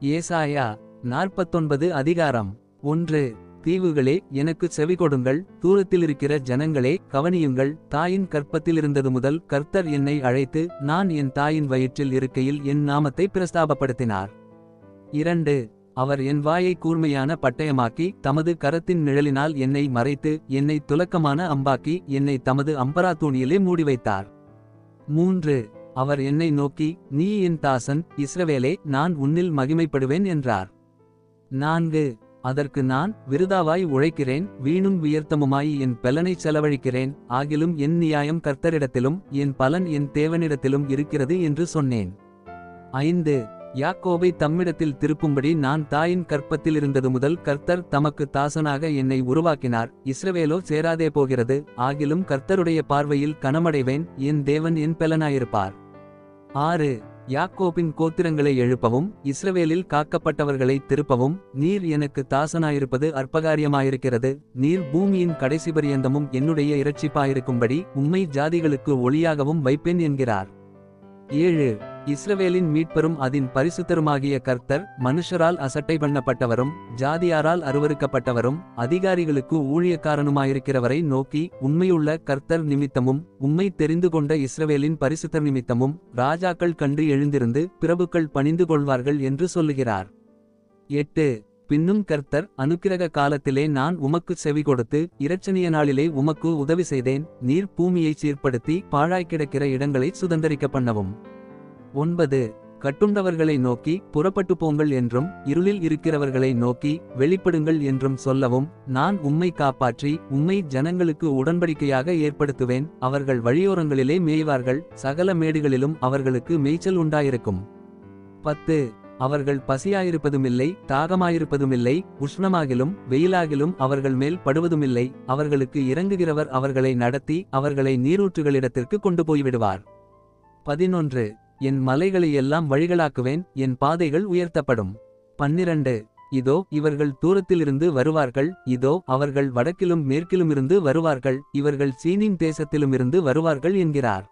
ஏசாயா 49 அதிகாரம் 1. தீவுகளே எனக்குச் செவிகொடுங்கள், தூரத்திலிருக்கிற ஜனங்களே கவனியுங்கள். தாயின் கர்ப்பத்திலிருந்தது முதல் கர்த்தர் என்னை அழைத்து, நான் என் தாயின் வயிற்றில் இருக்கையில் என் நாமத்தை பிரஸ்தாபப்படுத்தினார். 2. அவர் என் வாயை கூர்மையான பட்டயமாக்கி, தமது கரத்தின் நிழலினால் என்னை மறைத்து, என்னை துலக்கமான அம்பாக்கி, என்னை தமது அம்பராத்தூணியிலே மூடிவைத்தார். 3. அவர் என்னை நோக்கி, நீ என் தாசன் இஸ்ரவேலே, நான் உன்னில் மகிமைப்படுவேன் என்றார். 4. அதற்கு நான், விருதாவாய் உழைக்கிறேன், வீணும் வியர்த்தமுமாய் என் பெலனைச் செலவழிக்கிறேன், ஆகிலும் என் நியாயம் கர்த்தரிடத்திலும் என் பலன் என் தேவனிடத்திலும் இருக்கிறது என்று சொன்னேன். 5. யாக்கோபை தம்மிடத்தில் திருப்பும்படி நான் தாயின் கர்ப்பத்திலிருந்தது முதல் கர்த்தர் தமக்கு தாசனாக என்னை உருவாக்கினார். இஸ்ரவேலோ சேராதே போகிறது, ஆகிலும் கர்த்தருடைய பார்வையில் கனமடைவேன், என் தேவன் என் பெலனாயிருப்பார். 6. யாக்கோபின் கோத்திரங்களை எழுப்பவும், இஸ்ரவேலில் காக்கப்பட்டவர்களை திருப்பவும், நீர் எனக்கு தாசனாயிருப்பது அற்பகாரியமாயிருக்கிறது. நீர் பூமியின் கடைசி பரியந்தமும் என்னுடைய இரட்சிப்பாயிருக்கும்படி உம்மை ஜாதிகளுக்கு ஒளியாகவும் வைப்பேன் என்கிறார். 7. இஸ்ரவேலின் மீட்பரும் அதின் பரிசுத்தருமாகிய கர்த்தர், மனுஷரால் அசட்டை பண்ணப்பட்டவரும் ஜாதியாரால் அருவருக்கப்பட்டவரும் அதிகாரிகளுக்கு ஊழியக்காரனுமாயிருக்கிறவரை நோக்கி, உண்மையுள்ள கர்த்தர் நிமித்தமும் உம்மை தெரிந்து கொண்ட இஸ்ரவேலின் பரிசுத்தர் நிமித்தமும் ராஜாக்கள் கண்டு எழுந்திருந்து பிரபுக்கள் பணிந்து கொள்வார்கள் என்று சொல்லுகிறார். 8. பின்னும் கர்த்தர், அனுக்கிரக காலத்திலே நான் உமக்குச் செவி கொடுத்து, இரட்சணிய நாளிலே உமக்கு உதவி செய்தேன். நீர் பூமியைச் சீர்படுத்தி பாழாய்க்கிடக்கிற இடங்களைச் சுதந்தரிக்க பண்ணவும். 9. கட்டுண்டவர்களை நோக்கி, புறப்பட்டு போங்கள் என்றும், இருளில் இருக்கிறவர்களை நோக்கி, வெளிப்படுங்கள் என்றும் சொல்லவும், நான் உம்மை காப்பாற்றி உம்மை ஜனங்களுக்கு உடன்படிக்கையாக ஏற்படுத்துவேன். அவர்கள் வழியோரங்களிலே மேய்வார்கள், சகல மேடுகளிலும் அவர்களுக்கு மேய்ச்சல் உண்டாயிருக்கும். 10. அவர்கள் பசியாயிருப்பதுமில்லை, தாகமாயிருப்பதுமில்லை, உஷ்ணமாகிலும் வெயிலாகிலும் அவர்கள் மேல் படுவதுமில்லை. அவர்களுக்கு இறங்குகிறவர் அவர்களை நடத்தி அவர்களை நீரூற்றுகளிடத்திற்கு கொண்டு போய்விடுவார். 11. என் மலைகளையெல்லாம் வழிகளாக்குவேன், என் பாதைகள் உயர்த்தப்படும். 12. இதோ இவர்கள் தூரத்திலிருந்து வருவார்கள், இதோ அவர்கள் வடக்கிலும் மேற்கிலுமிருந்து வருவார்கள், இவர்கள் சீனின் தேசத்திலுமிருந்து வருவார்கள் என்கிறார்.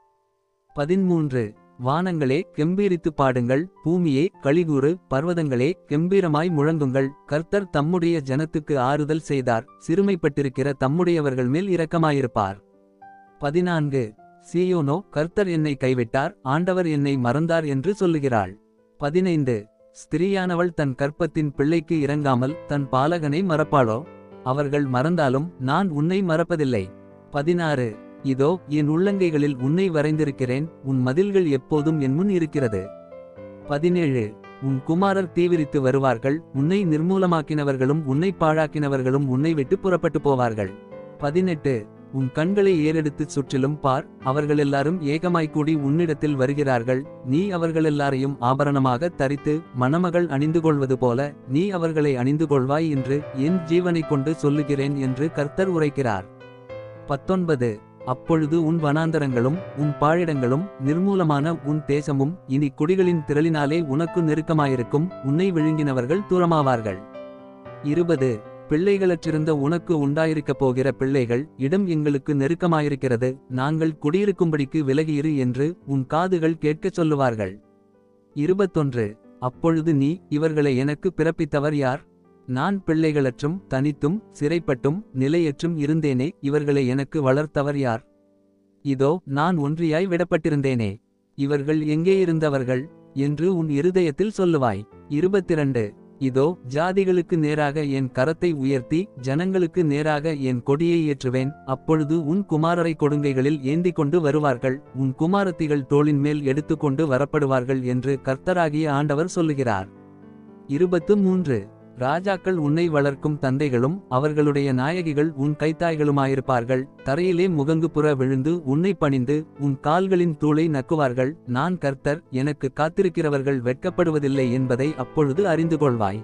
13. வானங்களே கெம்பீரித்து பாடுங்கள், பூமியே களிகூறு, பர்வதங்களே கெம்பீரமாய் முழங்குங்கள். கர்த்தர் தம்முடைய ஜனத்துக்கு ஆறுதல் செய்தார், சிறுமைப்பட்டிருக்கிற தம்முடையவர்கள் மேல் இரக்கமாயிருப்பார். 14. சீயோனோ, கர்த்தர் என்னை கைவிட்டார், ஆண்டவர் என்னை மறந்தார் என்று சொல்லுகிறாள். 15. ஸ்திரீயானவள் தன் கர்ப்பத்தின் பிள்ளைக்கு இறங்காமல் தன் பாலகனை மறப்பாளோ? அவர்கள் மறந்தாலும் நான் உன்னை மறப்பதில்லை. 16. இதோ என் உள்ளங்கைகளில் உன்னை வரைந்திருக்கிறேன், உன் மதில்கள் எப்போதும் என் முன் இருக்கிறது. 17. உன் குமாரர் தீவிரித்து வருவார்கள், உன்னை நிர்மூலமாக்கினவர்களும் உன்னை பாழாக்கினவர்களும் உன்னை விட்டு புறப்பட்டு போவார்கள். 18. உன் கண்களை ஏறெடுத்துச் சுற்றிலும் பார், அவர்களெல்லாரும் ஏகமாய்க்கூடி உன்னிடத்தில் வருகிறார்கள். நீ அவர்களெல்லாரையும் ஆபரணமாக தரித்து மணமகள் அணிந்து கொள்வது போல நீ அவர்களை அணிந்து கொள்வாய் என்று என் ஜீவனைக் கொண்டு சொல்லுகிறேன் என்று கர்த்தர் உரைக்கிறார். 19. அப்பொழுது உன் வனாந்தரங்களும் உன் பாழிடங்களும் நிர்மூலமான உன் தேசமும் இனி குடிகளின் திரளினாலே உனக்கு நெருக்கமாயிருக்கும், உன்னை விழுங்கினவர்கள் தூரமாவார்கள். 20. பிள்ளைகளற்றிருந்த உனக்கு உண்டாயிருக்கப் போகிற பிள்ளைகள், இடம் எங்களுக்கு நெருக்கமாயிருக்கிறது, நாங்கள் குடியிருக்கும்படிக்கு விலகியிரு என்று உன் காதுகள் கேட்கச் சொல்லுவார்கள். 21. அப்பொழுது நீ, இவர்களை எனக்கு பிறப்பித்தவர் யார்? நான் பிள்ளைகளற்றும் தனித்தும் சிறைப்பட்டும் நிலையற்றும் இருந்தேனே, இவர்களை எனக்கு வளர்த்தவர் யார்? இதோ நான் ஒன்றியாய் விடப்பட்டிருந்தேனே, இவர்கள் எங்கே இருந்தவர்கள் என்று உன் இருதயத்தில் சொல்லுவாய். 22. இதோ ஜாதிகளுக்கு நேராக என் கரத்தை உயர்த்தி ஜனங்களுக்கு நேராக என் கொடியை ஏற்றுவேன். அப்பொழுது உன் குமாரரை கொடுங்கைகளில் ஏந்திக் கொண்டு வருவார்கள், உன் குமாரத்திகள் தோளின் மேல் எடுத்துக்கொண்டு வரப்படுவார்கள் என்று கர்த்தராகிய ஆண்டவர் சொல்லுகிறார். 23. ராஜாக்கள் உன்னை வளர்க்கும் தந்தைகளும் அவர்களுடைய நாயகிகள் உன் கைத்தாய்களுமாயிருப்பார்கள். தரையிலே முகங்குப்புற விழுந்து உன்னை பணிந்து உன் கால்களின் தூளை நக்குவார்கள். நான் கர்த்தர், எனக்கு காத்திருக்கிறவர்கள் வெட்கப்படுவதில்லை என்பதை அப்பொழுது அறிந்து கொள்வாய்.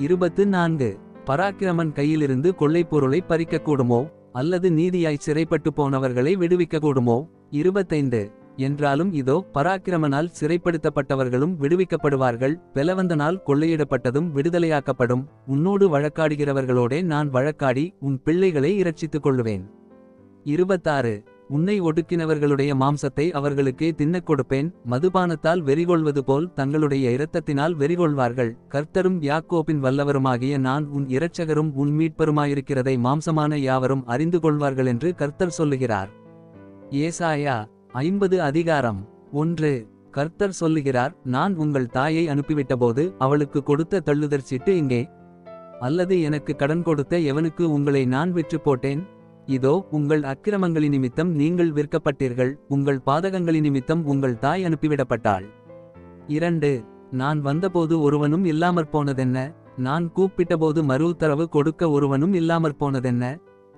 24. பராக்கிரமன் கையிலிருந்து கொள்ளைப் பொருளை பறிக்கக்கூடுமோ? அல்லது நீதியாய் சிறைப்பட்டு போனவர்களை விடுவிக்கக்கூடுமோ? 25. என்றாலும் இதோ பராக்கிரமனால் சிறைப்படுத்தப்பட்டவர்களும் விடுவிக்கப்படுவார்கள், பெலவந்தனால் கொள்ளையிடப்பட்டதும் விடுதலையாக்கப்படும். உன்னோடு வழக்காடுகிறவர்களோடே நான் வழக்காடி உன் பிள்ளைகளை இரட்சித்துக் கொள்ளுவேன். 26. உன்னை ஒடுக்கினவர்களுடைய மாம்சத்தை அவர்களுக்கே தின்னக் கொடுப்பேன். மதுபானத்தால் வெறிகொள்வது போல் தங்களுடைய இரத்தத்தினால் வெறிகொள்வார்கள். கர்த்தரும் யாக்கோபின் வல்லவருமாகிய நான் உன் இரட்சகரும் உன் மீட்பருமாயிருக்கிறதை மாம்சமான யாவரும் அறிந்து கொள்வார்கள் என்று கர்த்தர் சொல்லுகிறார். ஏசாயா 50 அதிகாரம் 1. கர்த்தர் சொல்லுகிறார், நான் உங்கள் தாயை அனுப்பிவிட்டபோது அவளுக்கு கொடுத்த தள்ளுதற் சீட்டு எங்கே? அல்லது எனக்கு கடன் கொடுத்த எவனுக்கு உங்களை நான் விற்று போட்டேன்? இதோ உங்கள் அக்கிரமங்களினிமித்தம் நீங்கள் விற்கப்பட்டீர்கள். உங்கள் பாதகங்களினிமித்தம் உங்கள் தாய் அனுப்பிவிடப்பட்டாள். 2. நான் வந்தபோது ஒருவனும் இல்லாமற் போனதென்ன? நான் கூப்பிட்டபோது மறு உத்தரவு கொடுக்க ஒருவனும் இல்லாமற் போனதென்ன?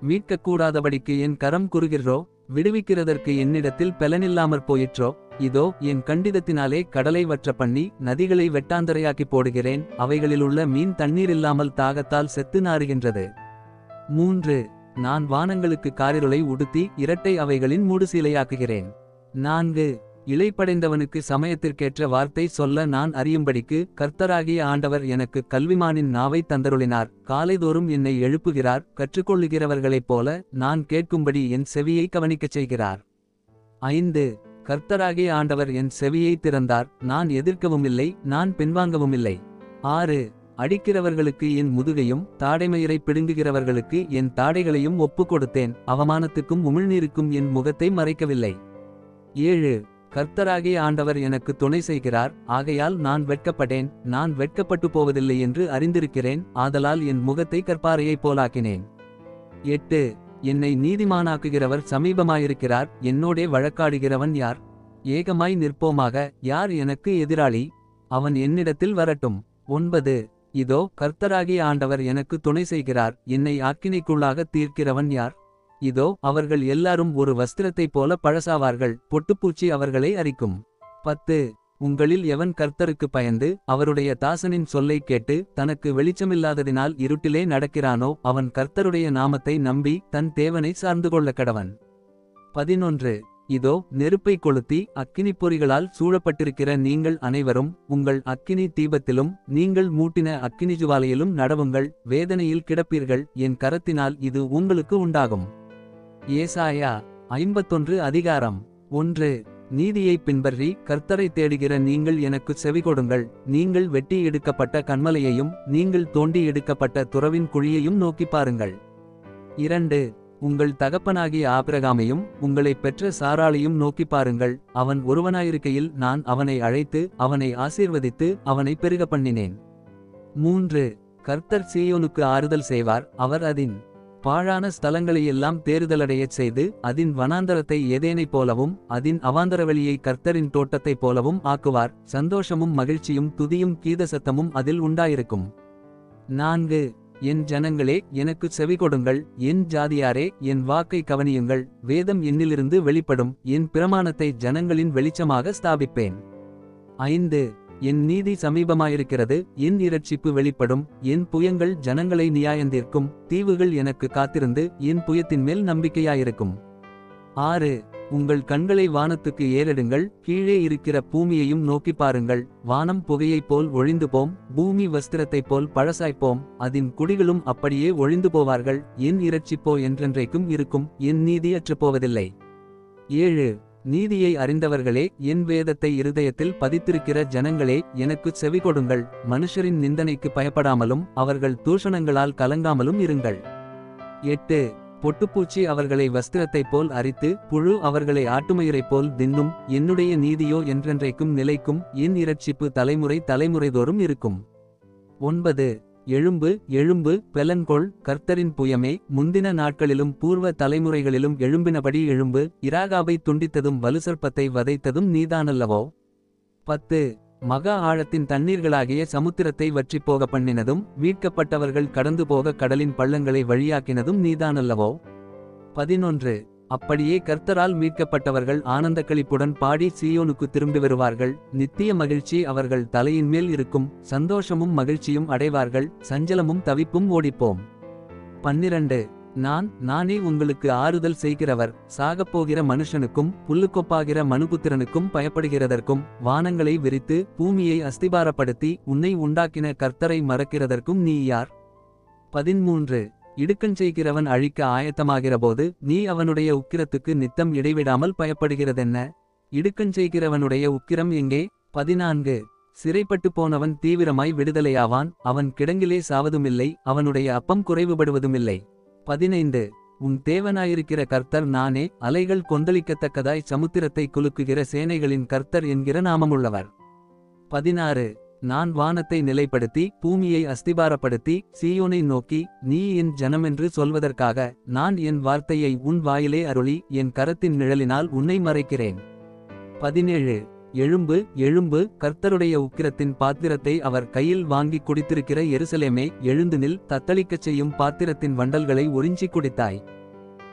மீட்கக்கூடாதபடிக்கு என் கரம் குறுகிறோ? விடுவிக்கிறதற்கு என்னிடத்தில் பெலனில்லாமற் போயிற்றோ? இதோ என் கண்டிதத்தினாலே கடலை வற்ற பண்ணி நதிகளை வெட்டாந்தரையாக்கி போடுகிறேன். அவைகளிலுள்ள மீன் தண்ணீரில்லாமல் தாகத்தால் செத்து நாறுகின்றது. 3. நான் வானங்களுக்கு காரிருளை உடுத்தி இரட்டை அவைகளின் மூடுசீலையாக்குகிறேன். 4. இளைப்படைந்தவனுக்கு சமயத்திற்கேற்ற வார்த்தை சொல்ல நான் அறியும்படிக்கு கர்த்தராகிய ஆண்டவர் எனக்கு கல்விமானின் நாவை தந்தருளினார். காலைதோறும் என்னை எழுப்புகிறார். கற்றுக்கொள்ளுகிறவர்களைப் போல நான் கேட்கும்படி என் செவியை கவனிக்கச் செய்கிறார். 5. கர்த்தராகிய ஆண்டவர் என் செவியை திறந்தார். நான் எதிர்க்கவுமில்லை, நான் பின்வாங்கவுமில்லை. 6. அடிக்கிறவர்களுக்கு என் முதுகையும் தாடைமயிரை பிடுங்குகிறவர்களுக்கு என் தாடைகளையும் ஒப்புக் கொடுத்தேன். அவமானத்துக்கும் உமிழ்நீருக்கும் என் முகத்தை மறைக்கவில்லை. 7. கர்த்தராகிய ஆண்டவர் எனக்கு துணை செய்கிறார். ஆகையால் நான் வெட்கப்படேன். நான் வெட்கப்பட்டு போவதில்லை என்று அறிந்திருக்கிறேன். ஆதலால் என் முகத்தை கற்பாறையைப் போலாக்கினேன். 8. என்னை நீதிமானாக்குகிறவர் சமீபமாயிருக்கிறார். என்னோடே வழக்காடுகிறவன் யார்? ஏகமாய் நிற்போமாக. யார் எனக்கு எதிராளி? அவன் என்னிடத்தில் வரட்டும். 9. இதோ கர்த்தராகிய ஆண்டவர் எனக்கு துணை செய்கிறார். என்னை ஆக்கினைக்குள்ளாக தீர்க்கிறவன் யார்? இதோ அவர்கள் எல்லாரும் ஒரு வஸ்திரத்தைப் போல பழசாவார்கள். பொட்டுப்பூச்சி அவர்களை அரிக்கும். 10. உங்களில் எவன் கர்த்தருக்கு பயந்து அவருடைய தாசனின் சொல்லை கேட்டு தனக்கு வெளிச்சமில்லாததினால் இருட்டிலே நடக்கிறானோ அவன் கர்த்தருடைய நாமத்தை நம்பி தன் தேவனை சார்ந்து கொள்ள கடவன். 11. இதோ நெருப்பை கொளுத்தி அக்கினிப் பொறிகளால் சூழப்பட்டிருக்கிற நீங்கள் அனைவரும் உங்கள் அக்கினி தீபத்திலும் நீங்கள் மூட்டின அக்கினிஜுவாலையிலும் நடவுங்கள். வேதனையில் கிடப்பீர்கள். என் கரத்தினால் இது உங்களுக்கு உண்டாகும். ஏசாயா 51 அதிகாரம் 1. நீதியை பின்பற்றி கர்த்தரை தேடுகிற நீங்கள் எனக்கு செவிகொடுங்கள். நீங்கள் வெட்டி எடுக்கப்பட்ட கன்மலையையும் நீங்கள் தோண்டி எடுக்கப்பட்ட துறவின் குழியையும் நோக்கி பாருங்கள். 2. உங்கள் தகப்பனாகிய ஆபிரகாமையும் உங்களை பெற்ற சாராளையும் நோக்கி பாருங்கள். அவன் ஒருவனாயிருக்கையில் நான் அவனை அழைத்து அவனை ஆசீர்வதித்து அவனை பெருக பண்ணினேன். 3. கர்த்தர் சீயோனுக்கு ஆறுதல் செய்வார். அவர் அதின் பாழான ஸ்தலங்களையெல்லாம் தேறுதலடையச் செய்து அதின் வனாந்தரத்தை ஏதேனைப் போலவும் அதின் அவாந்தரவெளியை கர்த்தரின் தோட்டத்தைப் போலவும் ஆக்குவார். சந்தோஷமும் மகிழ்ச்சியும் துதியும் கீதசத்தமும் அதில் உண்டாயிருக்கும். 4. என் ஜனங்களே எனக்கு செவிகொடுங்கள். என் ஜாதியாரே என் வாக்கை கவனியுங்கள். வேதம் என்னிலிருந்து வெளிப்படும். என் பிரமாணத்தை ஜனங்களின் வெளிச்சமாக ஸ்தாபிப்பேன். 5. என் நீதி சமீபமாயிருக்கிறது. என் இரட்சிப்பு வெளிப்படும். என் புயங்கள் ஜனங்களை நியாயந்தீர்க்கும். தீவுகள் எனக்கு காத்திருந்து என் புயத்தின் மேல் நம்பிக்கையாயிருக்கும். 6. உங்கள் கண்களை வானத்துக்கு ஏறெடுங்கள். கீழே இருக்கிற பூமியையும் நோக்கி பாருங்கள். வானம் புகையைப் போல் ஒழிந்து போம். பூமி வஸ்திரத்தைப் போல் பழசாய்ப்போம். அதின் குடிகளும் அப்படியே ஒழிந்து போவார்கள். என் இரட்சிப்போ என்றென்றைக்கும் இருக்கும். என் நீதி அற்றுப்போவதில்லை. 7. நீதியை அறிந்தவர்களே, என் வேதத்தை இருதயத்தில் பதித்திருக்கிற ஜனங்களே, எனக்குச் செவிகொடுங்கள். மனுஷரின் நிந்தனைக்கு பயப்படாமலும் அவர்கள் தூஷணங்களால் கலங்காமலும் இருங்கள். 8. பொட்டுப்பூச்சி அவர்களை வஸ்திரத்தைப் போல் அரித்து புழு அவர்களை ஆட்டுமயிரைப் போல் தின்னும். என்னுடைய நீதியோ என்றென்றைக்கும் நிலைக்கும். என் இரட்சிப்பு தலைமுறை தலைமுறைதோறும் இருக்கும். 9. எழும்பு எழும்பு பெலன்கொள். கர்த்தரின் புயமே, முந்தின நாட்களிலும் பூர்வ தலைமுறைகளிலும் எழும்பினபடி எழும்பு. இராகாபை துண்டித்ததும் வலுசர்ப்பத்தை வதைத்ததும் நீதானல்லவோ? 10. மகா ஆழத்தின் தண்ணீர்களாகிய சமுத்திரத்தை வற்றிப்போக பண்ணினதும் மீட்கப்பட்டவர்கள் கடந்து போக கடலின் பள்ளங்களை வழியாக்கினதும் நீதானல்லவோ? 11. அப்படியே கர்த்தரால் மீட்கப்பட்டவர்கள் ஆனந்தக்களிப்புடன் பாடி சீயோனுக்கு திரும்பி வருவார்கள். நித்திய மகிழ்ச்சி அவர்கள் தலையின் மேல் இருக்கும். சந்தோஷமும் மகிழ்ச்சியும் அடைவார்கள். சஞ்சலமும் தவிப்பும் ஓடிப்போம். 12. நானே உங்களுக்கு ஆறுதல் செய்கிறவர். சாகப்போகிற மனுஷனுக்கும் புல்லுக்கொப்பாகிற மனுபுத்திரனுக்கும் பயப்படுகிறதற்கும் வானங்களை விரித்து பூமியை அஸ்திபாரப்படுத்தி உன்னை உண்டாக்கின கர்த்தரை மறக்கிறதற்கும் நீ யார்? 13. இடுக்கஞ்செய்கிறவன் அழிக்க ஆயத்தமாகிறபோது நீ அவனுடைய உக்கிரத்துக்கு நித்தம் இடைவிடாமல் பயப்படுகிறதென்ன. இடுக்கஞ்செய்கிறவனுடைய உக்கிரம் எங்கே. 14 சிறைப்பட்டு போனவன் தீவிரமாய் விடுதலையாவான். அவன் கிடங்கிலே சாவதுமில்லை, அவனுடைய அப்பம் குறைவுபடுவதுமில்லை. 15 உன் தேவனாயிருக்கிற கர்த்தர் நானே, அலைகள் கொந்தளிக்கத்தக்கதாய் சமுத்திரத்தை குலுக்குகிற சேனைகளின் கர்த்தர் என்கிற நாமமுள்ளவர். 16 நான் வானத்தை நிலைப்படுத்தி பூமியை அஸ்திபாரப்படுத்தி சீயோனை நோக்கி நீ என் ஜனமென்று சொல்வதற்காக நான் என் வார்த்தையை உன் வாயிலே அருளி என் கரத்தின் நிழலினால் உன்னை மறைக்கிறேன். 17 எழும்பு எழும்பு, கர்த்தருடைய உக்கிரத்தின் பாத்திரத்தை அவர் கையில் வாங்கி குடித்திருக்கிற எருசலேமே, எழுந்து நில், தத்தளிக்கச் செய்யும் பாத்திரத்தின் வண்டல்களை உறிஞ்சி குடித்தாய்.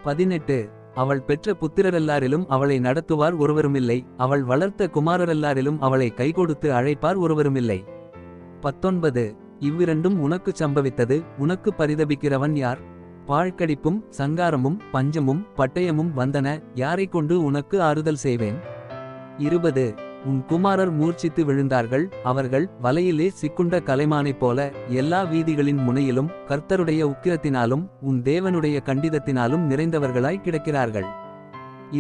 18 அவள் பெற்ற புத்திரரெல்லாரிலும் அவளை நடத்துவார் ஒருவருமில்லை, அவள் வளர்த்த குமாரரெல்லாரிலும் அவளை கைகொடுத்து அழைப்பார் ஒருவருமில்லை. 19 இவ்விரண்டும் உனக்குச் சம்பவித்தது, உனக்கு பரிதபிக்கிறவன் யார். பாழ்கடிப்பும் சங்காரமும் பஞ்சமும் பட்டயமும் வந்தன, யாரைக் கொண்டு உனக்கு ஆறுதல் செய்வேன். 20 உன் குமாரர் மூர்ச்சித்து விழுந்தார்கள், அவர்கள் வலையிலே சிக்குண்ட கலைமானைப் போல எல்லா வீதிகளின் முனையிலும் கர்த்தருடைய உக்கிரத்தினாலும் உன் தேவனுடைய கண்டிதத்தினாலும் நிறைந்தவர்களாய் கிடக்கிறார்கள்.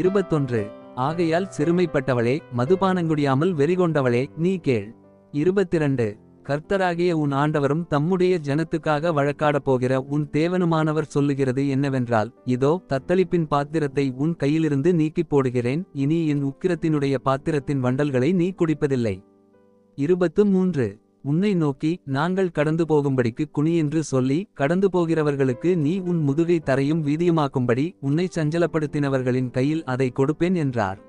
21 ஆகையால் சிறுமைப்பட்டவளே, மதுபானங்குடியாமல் வெறிகொண்டவளே, நீ கேள். 22 கர்த்தராகிய உன் ஆண்டவரும் தம்முடைய ஜனத்துக்காக வழக்காடப் போகிற உன் தேவனுமானவர் சொல்லுகிறது என்னவென்றால், இதோ தத்தளிப்பின் பாத்திரத்தை உன் கையிலிருந்து நீக்கிப் போடுகிறேன், இனி என் உக்கிரத்தினுடைய பாத்திரத்தின் வண்டல்களை நீ குடிப்பதில்லை. 23 உன்னை நோக்கி நாங்கள் கடந்து போகும்படிக்கு குனியென்று சொல்லி கடந்து போகிறவர்களுக்கு நீ உன் முதுகை தரையும் வீதியுமாக்கும்படி உன்னை சஞ்சலப்படுத்தினவர்களின் கையில் அதை கொடுப்பேன் என்றார்.